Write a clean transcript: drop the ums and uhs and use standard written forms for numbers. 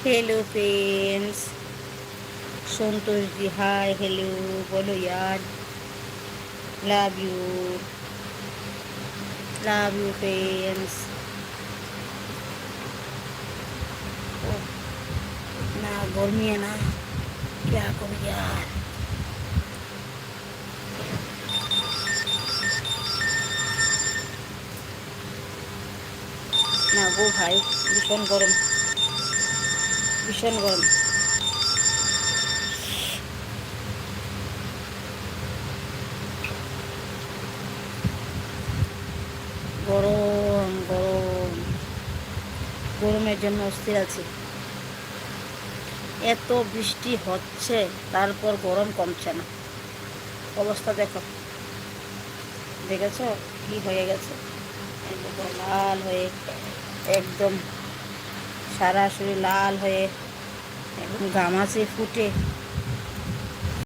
Hello friends. Santosh ji hi hello बोलो यार। Love you friends. ना गर्मी है ना, क्या करूँ यार। না গো ভাই, ভীষণ গরম, ভীষণ গরম। গরম গরম, গরমের জন্য অস্থির আছি। এত বৃষ্টি হচ্ছে তারপর গরম কমছে না। অবস্থা দেখো, দেখেছো কি হয়ে গেছে, একদম লাল হয়ে, একদম সারা শরীর লাল হয়ে, একদম ঘামাচে ফুটে